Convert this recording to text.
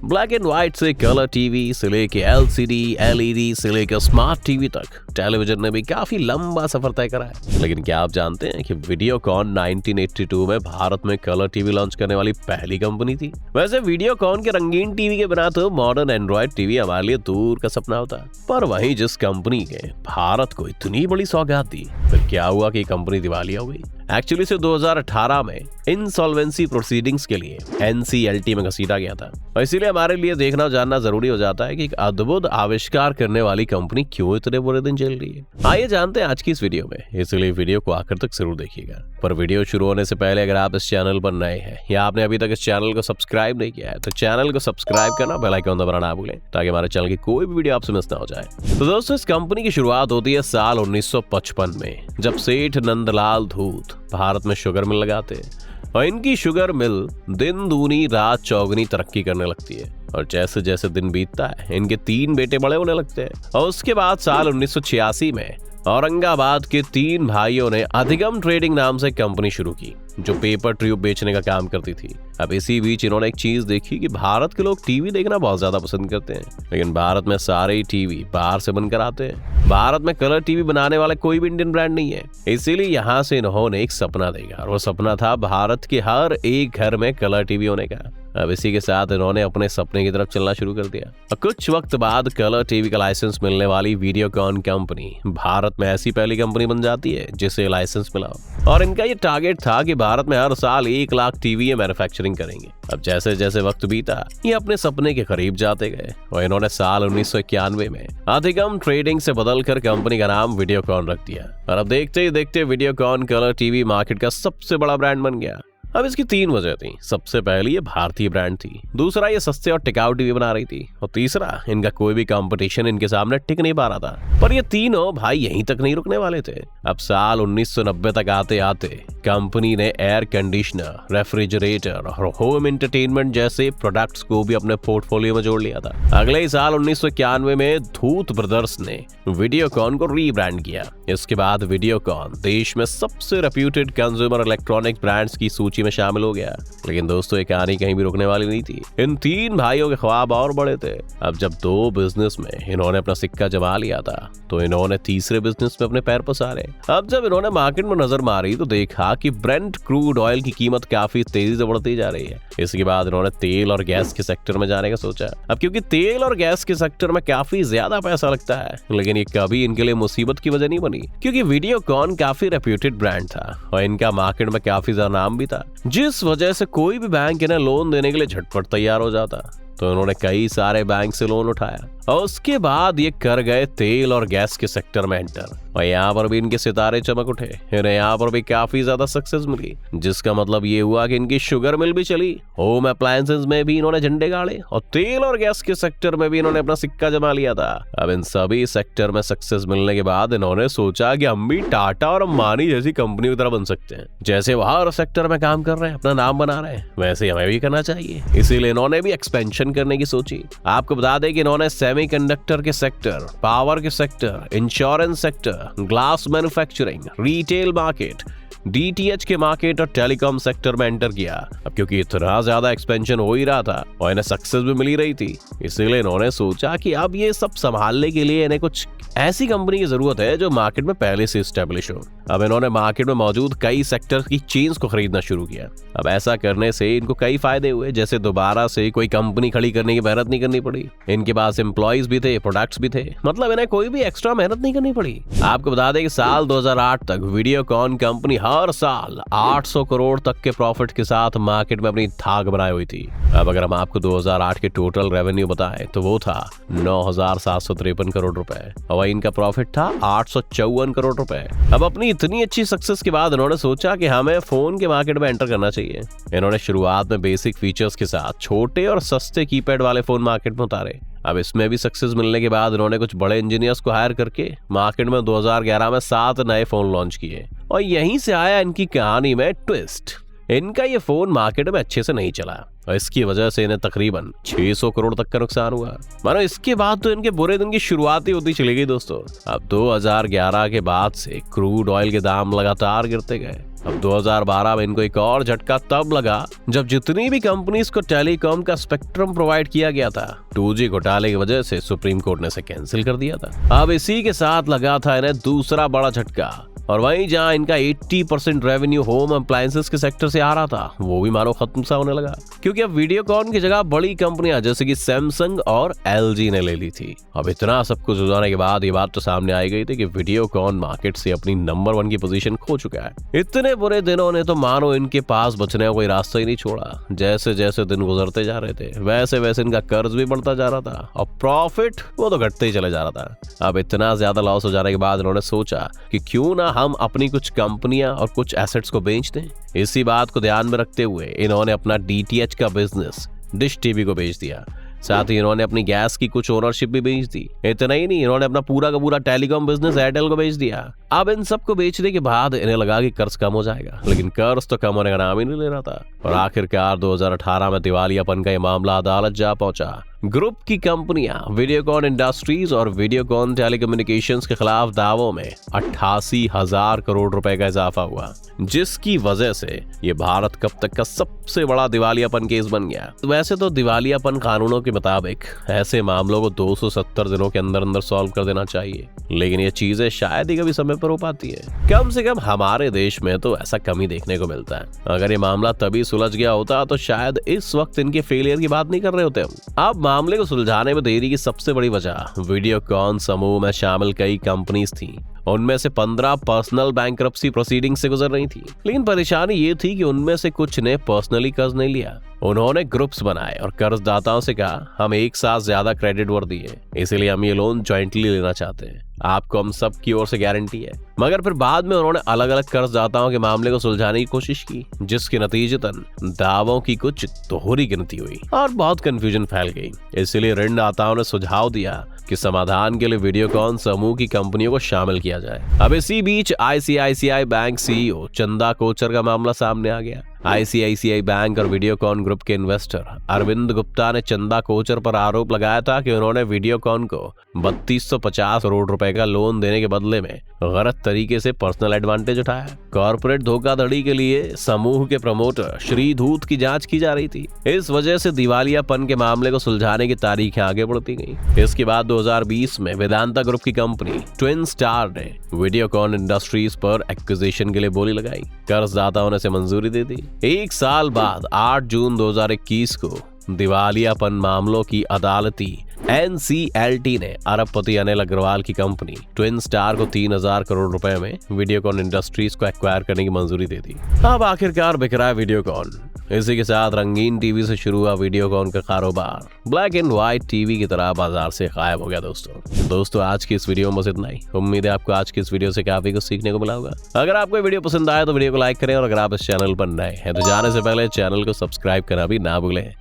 Black and white से colour TV से लेके एलसीडी, एलईडी से लेकर स्मार्ट टीवी तक टेलीविजन ने भी काफी लंबा सफर तय करा है। लेकिन क्या आप जानते हैं कि वीडियोकॉन 1982 में भारत में कलर टीवी लॉन्च करने वाली पहली कंपनी थी। वैसे वीडियोकॉन के रंगीन टीवी के बिना तो मॉडर्न एंड्रॉइड टीवी हमारे लिए दूर का सपना होता, पर वहीं जिस कंपनी के भारत को इतनी बड़ी सौगात दी, फिर क्या हुआ कि कंपनी दिवालिया हो गई। एक्चुअली से 2018 में इंसॉल्वेंसी प्रोसीडिंग्स के लिए NCLT में घसीटा गया था, और इसीलिए हमारे लिए देखना जानना जरूरी हो जाता है कि एक अद्भुत आविष्कार करने वाली कंपनी क्यों इतने बुरे दिन झेल रही है। आइए जानते हैं आज की इस वीडियो में, इसलिए वीडियो को आखिर तक जरूर देखिएगा। पर वीडियो शुरू होने से पहले अगर आप इस चैनल पर नए हैं या आपने अभी तक इस चैनल को सब्सक्राइब नहीं किया है तो चैनल को सब्सक्राइब करना, बेल आइकन दबाना ना भूलें ताकि हमारे चैनल की कोई भी वीडियो आपसे मिस ना हो जाए। तो दोस्तों, इस कंपनी की शुरुआत होती है साल 1955 में, जब सेठ नंदलाल धूत भारत में शुगर मिल लगाते हैं और इनकी शुगर मिल दिन दूनी रात चौगुनी तरक्की करने लगती है। और जैसे जैसे दिन बीतता है इनके 3 बेटे बड़े होने लगते हैं, और उसके बाद साल 1986 में औरंगाबाद के 3 भाइयों ने अधिगम ट्रेडिंग नाम से कंपनी शुरू की, जो पेपर ट्यूब बेचने का काम करती थी। अब इसी बीच इन्होंने एक चीज देखी कि भारत के लोग टीवी देखना बहुत ज्यादा पसंद करते हैं, लेकिन भारत में सारे ही टीवी बाहर से बनकर आते हैं। भारत में कलर टीवी बनाने वाला कोई भी इंडियन ब्रांड नहीं है। इसीलिए यहाँ से इन्होंने एक सपना देखा, और वो सपना था भारत के हर एक घर में कलर टीवी होने का। अब इसी के साथ इन्होंने अपने सपने की तरफ चलना शुरू कर दिया, और कुछ वक्त बाद कलर टीवी का लाइसेंस मिलने वाली वीडियोकॉन कंपनी भारत में ऐसी पहली कंपनी बन जाती है जिसे लाइसेंस मिला। और इनका ये टारगेट था कि भारत में हर साल 1 लाख टीवी ये मैन्युफैक्चरिंग करेंगे। अब जैसे जैसे वक्त बीता ये अपने सपने के करीब जाते गए, और इन्होंने साल 1991 में अधिगम ट्रेडिंग से बदलकर कंपनी का नाम वीडियोकॉन रख दिया। और अब देखते ही देखते वीडियोकॉन कलर टीवी मार्केट का सबसे बड़ा ब्रांड बन गया। अब इसकी 3 वजह थी। सबसे पहली ये भारतीय ब्रांड थी, दूसरा ये सस्ते और टिकाऊ टीवी बना रही थी, और तीसरा इनका कोई भी कंपटीशन इनके सामने टिक नहीं पा रहा था। पर ये तीनों भाई यहीं तक नहीं रुकने वाले थे। अब साल 1990 तक आते आते कंपनी ने एयर कंडीशनर, रेफ्रिजरेटर और होम एंटरटेनमेंट जैसे प्रोडक्ट्स को भी अपने पोर्टफोलियो में जोड़ लिया था। अगले ही साल 1991 में धूत ब्रदर्स ने वीडियोकॉन को रीब्रांड किया। इसके बाद वीडियोकॉन देश में सबसे रेप्यूटेड कंज्यूमर इलेक्ट्रॉनिक ब्रांड्स की सूची में शामिल हो गया। लेकिन दोस्तों, ये कहानी कहीं भी रुकने वाली नहीं थी। इन 3 भाइयों के ख्वाब और बड़े थे। अब जब 2 बिजनेस में इन्होंने अपना सिक्का जमा लिया था, तो इन्होंने तीसरे बिजनेस में अपने पैर पसारे। अब जब इन्होंने मार्केट में नजर मारी तो देखा कि ब्रेंट क्रूड ऑयल की कीमत काफी तेजी से बढ़ती जा रही है। इसके बाद इन्होंने तेल और गैस के सेक्टर में जाने का सोचा। अब क्योंकि तेल और गैस के सेक्टर में काफी ज्यादा पैसा लगता है, लेकिन ये कभी इनके लिए मुसीबत की वजह नहीं बनी, क्योंकि वीडियोकॉन काफी रेप्यूटेड ब्रांड था और इनका मार्केट में काफी ज्यादा नाम भी था, जिस वजह से कोई भी बैंक इन्हें लोन देने के लिए झटपट तैयार हो जाता। तो इन्होंने कई सारे बैंक से लोन उठाया, और उसके बाद ये कर गए तेल और गैस के सेक्टर में एंटर, और यहाँ पर भी इनके सितारे चमक उठे। इन्हें यहाँ पर भी काफी ज्यादा सक्सेस मिली, जिसका मतलब ये हुआ कि इनकी शुगर मिल भी चली, होम अप्लायंसेस में भी इन्होंने झंडे गाड़े, और तेल और गैस के सेक्टर में भी इन्होंने अपना सिक्का जमा लिया था। अब इन सभी सेक्टर में सक्सेस मिलने के बाद इन्होंने सोचा कि हम भी टाटा और अंबानी जैसी कंपनी की तरह बन सकते हैं। जैसे वो हर सेक्टर में काम कर रहे हैं, अपना नाम बना रहे हैं, वैसे हमें भी करना चाहिए। इसीलिए इन्होंने भी एक्सपेंशन करने की सोची। आपको बता दें कि इन्होंने सेमीकंडक्टर के सेक्टर, पावर के sector, insurance sector, glass manufacturing, retail market, DTH के मार्केट और टेलीकॉम सेक्टर में एंटर किया। अब क्योंकि इतना ज्यादा एक्सपेंशन हो ही रहा था और इन्हें सक्सेस भी मिली रही थी, इसीलिए इन्होंने सोचा कि अब ये सब संभालने के लिए इन्हें कुछ ऐसी कंपनी की जरूरत है जो मार्केट में पहले से स्टेब्लिश हो। अब इन्होंने मार्केट में मौजूद कई सेक्टर की चेन्स को खरीदना शुरू किया। अब ऐसा करने से इनको कई फायदे हुए, जैसे दोबारा से कोई कंपनी खड़ी करने की मेहनत नहीं करनी पड़ी, इनके पास एम्प्लॉइज भी थे, प्रोडक्ट्स भी थे, मतलब इन्हें कोई भी एक्स्ट्रा मेहनत नहीं करनी पड़ी। आपको बता दें कि साल 2008 तक वीडियोकॉन कंपनी हर साल 800 करोड़ तक के प्रॉफिट के साथ मार्केट में अपनी धाक बनाई हुई थी। अब अगर हम आपको 2008 के टोटल रेवेन्यू बताएं तो वो था 9,753 करोड़ रुपए, और इनका प्रॉफिट था 854 करोड़ रुपए। अब अपनी इतनी अच्छी सक्सेस के बाद इन्होंने सोचा कि हमें फोन के मार्केट में एंटर करना चाहिए। इन्होंने शुरुआत में बेसिक फीचर्स के साथ छोटे और सस्ते कीपैड वाले फोन मार्केट में उतारे। अब इसमें भी सक्सेस मिलने के बाद इन्होंने कुछ बड़े इंजीनियर्स को हायर करके मार्केट में 2011 में 7 नए फोन लॉन्च किए, और यहीं से आया इनकी कहानी में ट्विस्ट। इनका ये फोन मार्केट में अच्छे से नहीं चला, और इसकी वजह से इन्हें तकरीबन 600 करोड़ तक का नुकसान हुआ। मानो इसके बाद तो इनके बुरे दिन की शुरुआत ही होती चली गई दोस्तों। अब 2011 के बाद से क्रूड ऑयल के दाम लगातार गिरते गए, अब 2012 में इनको एक और झटका तब लगा जब जितनी भी कंपनीज को टेलीकॉम का स्पेक्ट्रम प्रोवाइड किया गया था 2G घोटाले की वजह से सुप्रीम कोर्ट ने इसे कैंसिल कर दिया था। अब इसी के साथ लगा था इन्हें दूसरा बड़ा झटका, और वहीं जहां इनका 80% रेवेन्यू होम अप्लायंसेस के सेक्टर से आ रहा था वो भी मानो खत्म सा होने लगा, क्योंकि अब वीडियोकॉन की जगह बड़ी कंपनियां जैसे कि सैमसंग और LG ने ले ली थी। अब इतना सब कुछ हो जाने के बाद ये बात तो सामने आई गई थी कि वीडियोकॉन मार्केट से अपनी नंबर 1 की पोजीशन खो चुका है। इतने बुरे दिनों ने तो मानो इनके पास बचने का कोई रास्ता ही नहीं छोड़ा। जैसे जैसे दिन गुजरते जा रहे थे वैसे वैसे इनका कर्ज भी बढ़ता जा रहा था और प्रॉफिट वो तो घटते ही चले जा रहा था। अब इतना ज्यादा लॉस हो जाने के बाद इन्होंने सोचा कि क्यों ना हम अपनी कुछ कंपनियां और कुछ एसेट्स को बेच दें। इसी बात को ध्यान में रखते हुए इन्होंने अपना DTH का बिजनेस डिश टीवी को बेच दिया। साथ ही इन्होंने अपनी गैस की कुछ ओनरशिप भी बेच दी। इतना ही नहीं, इन्होंने अपना पूरा का पूरा टेलीकॉम बिजनेस एयरटेल को बेच दिया। अब इन सब को बेचने के बाद इन्हें लगा कि कर्ज कम हो जाएगा, लेकिन कर्ज तो कम होने का नाम ही नहीं ले रहा था। और आखिरकार 2018 में दिवालियापन का ये मामला अदालत जा पहुंचा। ग्रुप की कंपनियां वीडियोकॉन इंडस्ट्रीज और वीडियोकॉन टेलीकम्युनिकेशंस के खिलाफ दावों में 88,000 करोड़ रुपए का इजाफा हुआ, जिसकी वजह से ये भारत कब तक का सबसे बड़ा दिवालियापन केस बन गया। वैसे तो दिवालियापन कानूनों के मुताबिक ऐसे मामलों को 270 दिनों के अंदर अंदर सॉल्व कर देना चाहिए, लेकिन ये चीजें शायद ही कभी समय पर हो पाती है। कम से कम हमारे देश में तो ऐसा कम ही देखने को मिलता है। अगर ये मामला तभी सुलझ गया होता तो शायद इस वक्त इनके फेलियर की बात नहीं कर रहे होते हम। अब मामले को सुलझाने में देरी की सबसे बड़ी वजह वीडियोकॉन समूह में शामिल कई कंपनीज थी। उनमें से 15 पर्सनल बैंक्रप्सी प्रोसीडिंग से गुजर रही थी, लेकिन परेशानी ये थी कि उनमें से कुछ ने पर्सनली कर्ज नहीं लिया। उन्होंने ग्रुप्स बनाए और कर्जदाताओं से कहा हम एक साथ ज्यादा क्रेडिट वर्दी है, इसीलिए हम ये लोन जॉइंटली लेना चाहते हैं, आपको हम सब की ओर से गारंटी है। मगर फिर बाद में उन्होंने अलग अलग कर्जदाताओं के मामले को सुलझाने की कोशिश की, जिसके नतीजतन दावों की कुछ दोहरी गिनती हुई और बहुत कंफ्यूजन फैल गई। इसलिए ऋणदाताओं ने सुझाव दिया कि समाधान के लिए वीडियोकॉन समूह की कंपनियों को शामिल किया जाए। अब इसी बीच ICICI bank CEO Chanda Kochhar का मामला सामने आ गया। ICICI बैंक और वीडियोकॉन ग्रुप के इन्वेस्टर अरविंद गुप्ता ने चंदा कोचर पर आरोप लगाया था कि उन्होंने वीडियोकॉन को 3250 करोड़ रुपए का लोन देने के बदले में गलत तरीके से पर्सनल एडवांटेज उठाया। कॉर्पोरेट धोखाधड़ी के लिए समूह के प्रमोटर श्री धूत की जांच की जा रही थी। इस वजह से दिवालियापन के मामले को सुलझाने की तारीखें आगे बढ़ती गई। इसके बाद 2020 में वेदांता ग्रुप की कंपनी ट्विन स्टार ने वीडियोकॉन इंडस्ट्रीज पर एक्विजिशन के लिए बोली लगाई। कर्जदाताओं ने इसे मंजूरी दे दी। एक साल बाद 8 जून 2021 को दिवालियापन मामलों की अदालती NCLT ने अरबपति अनिल अग्रवाल की कंपनी ट्विन स्टार को 3000 करोड़ रुपए में वीडियोकॉन इंडस्ट्रीज को एक्वायर करने की मंजूरी दे दी। अब आखिरकार बिक रहा है वीडियोकॉन। इसी के साथ रंगीन टीवी से शुरू हुआ वीडियोकॉन का कारोबार ब्लैक एंड व्हाइट टीवी की तरह बाजार से गायब हो गया। दोस्तों आज की इस वीडियो में बस इतना ही। उम्मीद है आपको आज की इस वीडियो से काफी कुछ सीखने को मिला होगा। अगर आपको वीडियो पसंद आया तो वीडियो को लाइक करें, और अगर आप इस चैनल पर नए हैं तो जाने से पहले चैनल को सब्सक्राइब करना भी ना भूलें।